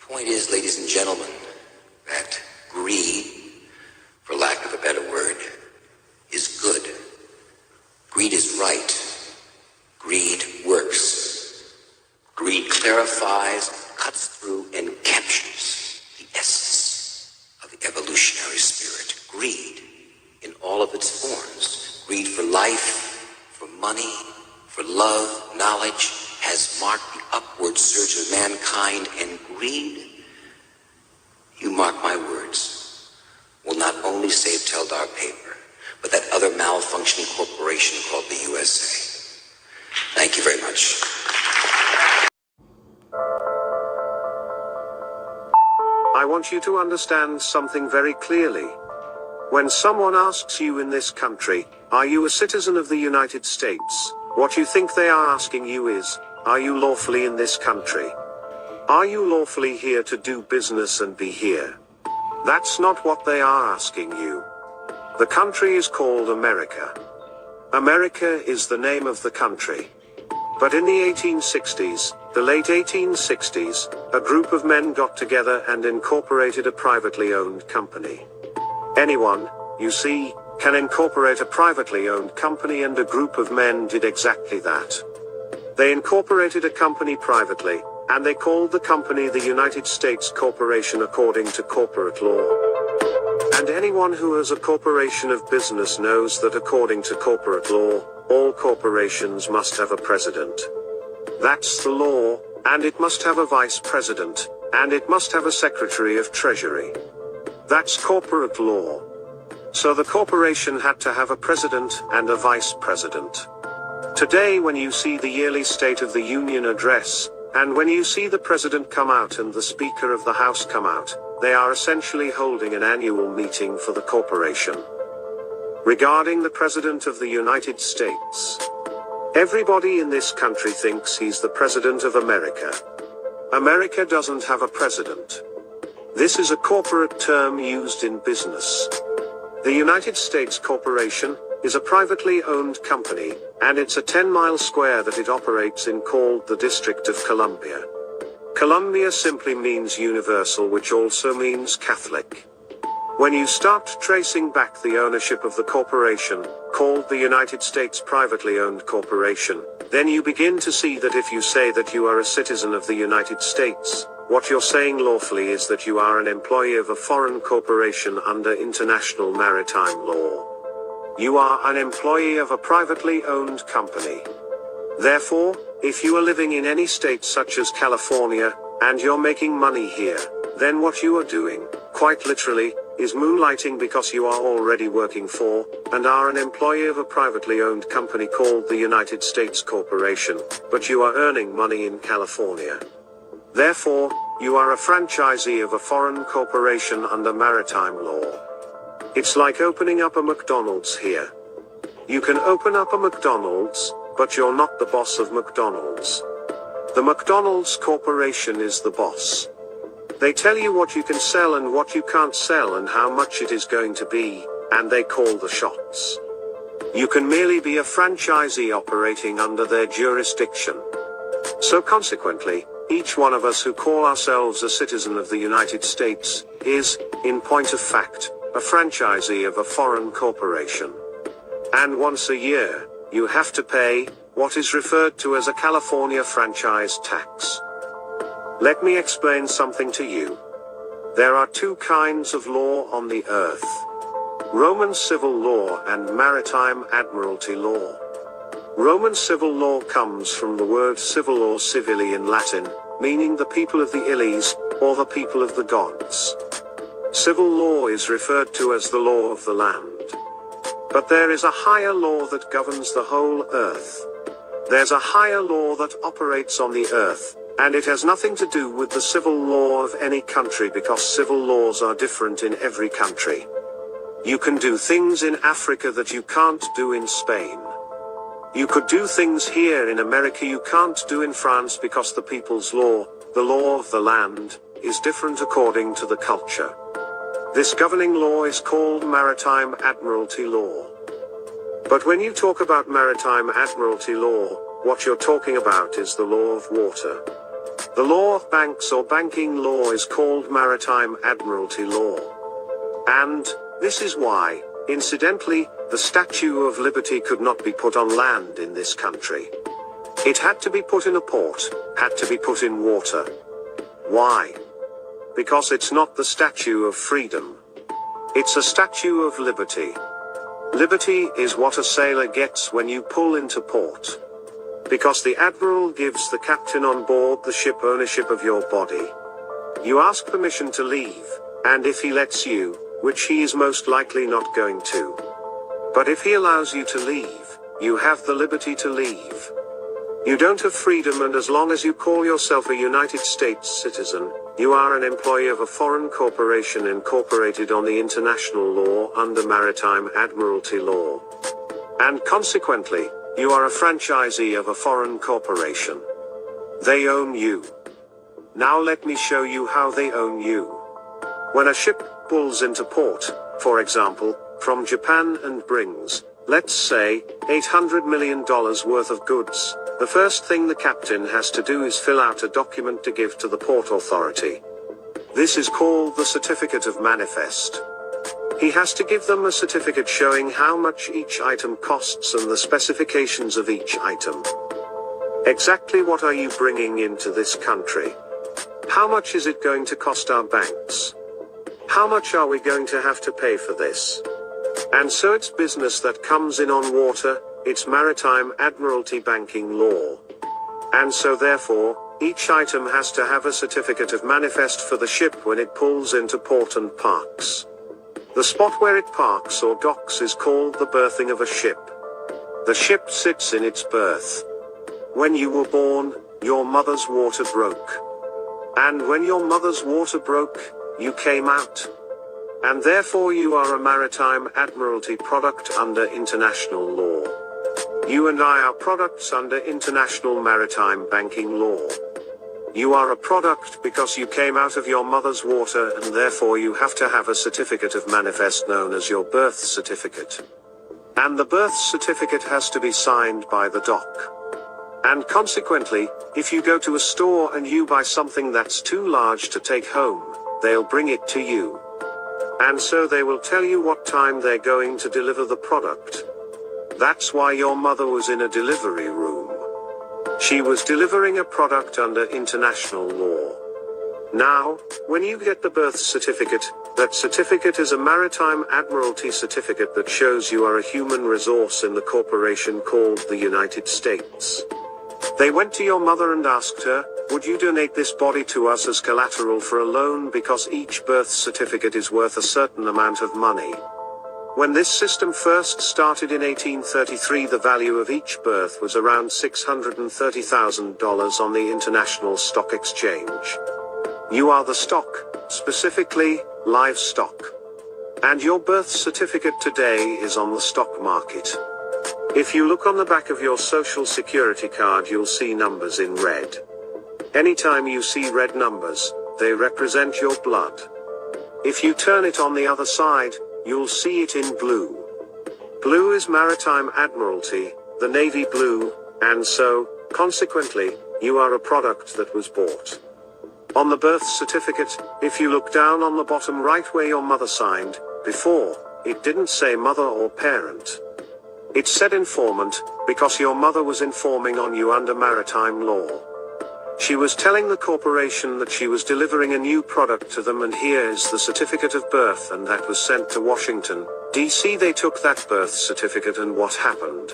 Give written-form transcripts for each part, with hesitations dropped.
Point is, ladies and gentlemen, that greed, for lack of a better word, is good. Greed is right. Greed works. Greed clarifies, cuts through, and captures the essence of the evolutionary spirit. Greed in all of its forms. Greed for life, for money, for love, knowledge, has marked the upward surge of mankind, and greed, you mark my words, will not only save Teldar Paper, but that other malfunctioning corporation called the USA. Thank you very much. I want you to understand something very clearly. When someone asks you in this country, are you a citizen of the United States? What you think they are asking you is, are you lawfully in this country? Are you lawfully here to do business and be here? That's not what they are asking you. The country is called America. America is the name of the country. But in the 1860s, the late 1860s, a group of men got together and incorporated a privately owned company. Anyone, you see, can incorporate a privately owned company, and a group of men did exactly that. They incorporated a company privately, and they called the company the United States Corporation according to corporate law. And anyone who has a corporation of business knows that according to corporate law, all corporations must have a president. That's the law, and it must have a vice president, and it must have a secretary of treasury. That's corporate law. So the corporation had to have a president and a vice president. Today, when you see the yearly State of the Union address, and when you see the president come out and the Speaker of the House come out, they are essentially holding an annual meeting for the corporation. Regarding the President of the United States, everybody in this country thinks he's the President of America. America doesn't have a president. This is a corporate term used in business. The United States Corporation is a privately owned company, and it's a 10-mile square that it operates in called the District of Columbia. Columbia simply means universal, which also means Catholic. When you start tracing back the ownership of the corporation, called the United States Privately Owned Corporation, then you begin to see that if you say that you are a citizen of the United States, what you're saying lawfully is that you are an employee of a foreign corporation under international maritime law. You are an employee of a privately owned company. Therefore, if you are living in any state such as California, and you're making money here, then what you are doing, quite literally, is moonlighting, because you are already working for, and are an employee of a privately owned company called the United States Corporation, but you are earning money in California. Therefore, you are a franchisee of a foreign corporation under maritime law. It's like opening up a McDonald's here. You can open up a McDonald's, but you're not the boss of McDonald's. The McDonald's Corporation is the boss. They tell you what you can sell and what you can't sell and how much it is going to be, and they call the shots. You can merely be a franchisee operating under their jurisdiction. So consequently, each one of us who call ourselves a citizen of the United States is, in point of fact, a franchisee of a foreign corporation. And once a year, you have to pay what is referred to as a California franchise tax. Let me explain something to you. There are two kinds of law on the earth: Roman civil law and maritime admiralty law. Roman civil law comes from the word civil or civili in Latin, meaning the people of the Illies, or the people of the gods. Civil law is referred to as the law of the land. But there is a higher law that governs the whole earth. There's a higher law that operates on the earth, and it has nothing to do with the civil law of any country, because civil laws are different in every country. You can do things in Africa that you can't do in Spain. You could do things here in America you can't do in France, because the people's law, the law of the land, is different according to the culture. This governing law is called maritime admiralty law. But when you talk about maritime admiralty law, what you're talking about is the law of water. The law of banks or banking law is called Maritime Admiralty Law. And, this is why, incidentally, the Statue of Liberty could not be put on land in this country. It had to be put in a port, had to be put in water. Why? Because it's not the Statue of Freedom. It's a Statue of Liberty. Liberty is what a sailor gets when you pull into port. Because the admiral gives the captain on board the ship ownership of your body. You ask permission to leave, and if he lets you, which he is most likely not going to. But if he allows you to leave, you have the liberty to leave. You don't have freedom, and as long as you call yourself a United States citizen, you are an employee of a foreign corporation incorporated on the international law under Maritime Admiralty Law. And consequently, you are a franchisee of a foreign corporation. They own you. Now let me show you how they own you. When a ship pulls into port, for example, from Japan and brings, let's say, $800 million worth of goods, the first thing the captain has to do is fill out a document to give to the port authority. This is called the Certificate of Manifest. He has to give them a certificate showing how much each item costs and the specifications of each item. Exactly what are you bringing into this country? How much is it going to cost our banks? How much are we going to have to pay for this? And so it's business that comes in on water, it's Maritime Admiralty Banking Law. And so therefore, each item has to have a certificate of manifest for the ship when it pulls into port and parks. The spot where it parks or docks is called the berthing of a ship. The ship sits in its berth. When you were born, your mother's water broke. And when your mother's water broke, you came out. And therefore you are a Maritime Admiralty product under international law. You and I are products under international maritime banking law. You are a product because you came out of your mother's water, and therefore you have to have a certificate of manifest known as your birth certificate. And the birth certificate has to be signed by the doc. And consequently, if you go to a store and you buy something that's too large to take home, they'll bring it to you. And so they will tell you what time they're going to deliver the product. That's why your mother was in a delivery room. She was delivering a product under international law. Now, when you get the birth certificate, that certificate is a Maritime Admiralty certificate that shows you are a human resource in the corporation called the United States. They went to your mother and asked her, would you donate this body to us as collateral for a loan because each birth certificate is worth a certain amount of money? When this system first started in 1833, the value of each birth was around $630,000 on the International Stock Exchange. You are the stock, specifically, livestock. And your birth certificate today is on the stock market. If you look on the back of your social security card, you'll see numbers in red. Anytime you see red numbers, they represent your blood. If you turn it on the other side, you'll see it in blue. Blue is Maritime Admiralty, the navy blue, and so, consequently, you are a product that was bought. On the birth certificate, if you look down on the bottom right where your mother signed, before, it didn't say mother or parent. It said informant, because your mother was informing on you under maritime law. She was telling the corporation that she was delivering a new product to them, and here is the certificate of birth, and that was sent to Washington, D.C. They took that birth certificate, and what happened?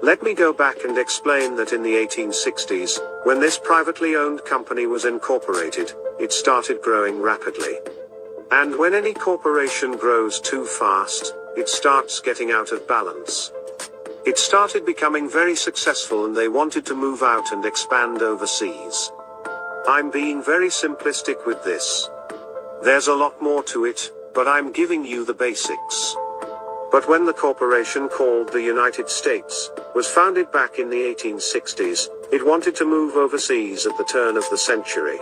Let me go back and explain that in the 1860s, when this privately owned company was incorporated, it started growing rapidly. And when any corporation grows too fast, it starts getting out of balance. It started becoming very successful, and they wanted to move out and expand overseas. I'm being very simplistic with this. There's a lot more to it, but I'm giving you the basics. But when the corporation called the United States was founded back in the 1860s, it wanted to move overseas at the turn of the century.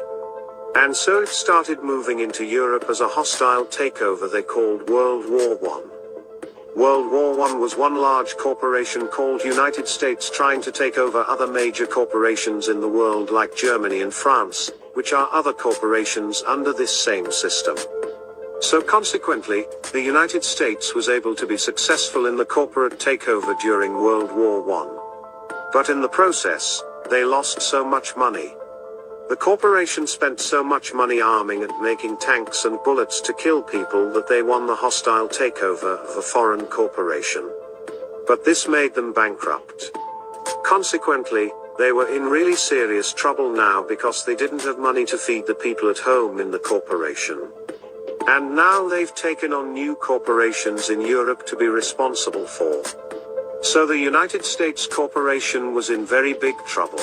And so it started moving into Europe as a hostile takeover they called World War I. World War I was one large corporation called United States trying to take over other major corporations in the world like Germany and France, which are other corporations under this same system. So consequently, the United States was able to be successful in the corporate takeover during World War I. But in the process, they lost so much money. The corporation spent so much money arming and making tanks and bullets to kill people that they won the hostile takeover of a foreign corporation. But this made them bankrupt. Consequently, they were in really serious trouble now because they didn't have money to feed the people at home in the corporation. And now they've taken on new corporations in Europe to be responsible for. So the United States corporation was in very big trouble.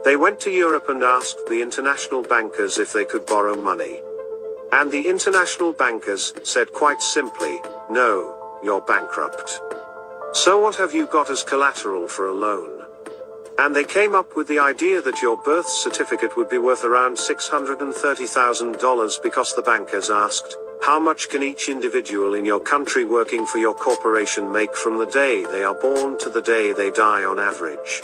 They went to Europe and asked the international bankers if they could borrow money. And the international bankers said quite simply, no, you're bankrupt. So what have you got as collateral for a loan? And they came up with the idea that your birth certificate would be worth around $630,000 because the bankers asked, how much can each individual in your country working for your corporation make from the day they are born to the day they die on average?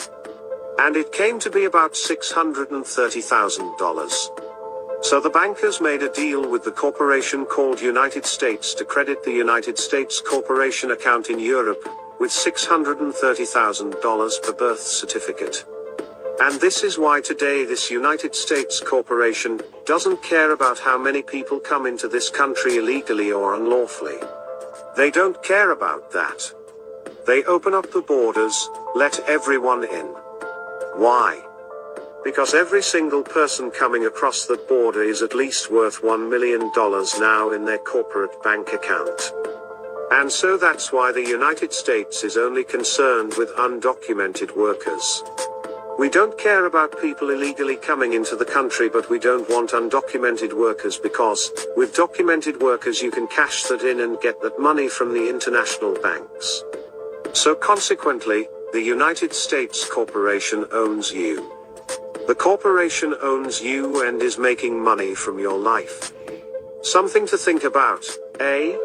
And it came to be about $630,000. So the bankers made a deal with the corporation called United States to credit the United States corporation account in Europe with $630,000 per birth certificate. And this is why today this United States corporation doesn't care about how many people come into this country illegally or unlawfully. They don't care about that. They open up the borders, let everyone in. Why? Because every single person coming across the border is at least worth $1 million now in their corporate bank account. And so that's why the United States is only concerned with undocumented workers. We don't care about people illegally coming into the country, but we don't want undocumented workers because, with documented workers you can cash that in and get that money from the international banks. So consequently, the United States corporation owns you. The corporation owns you and is making money from your life. Something to think about, eh?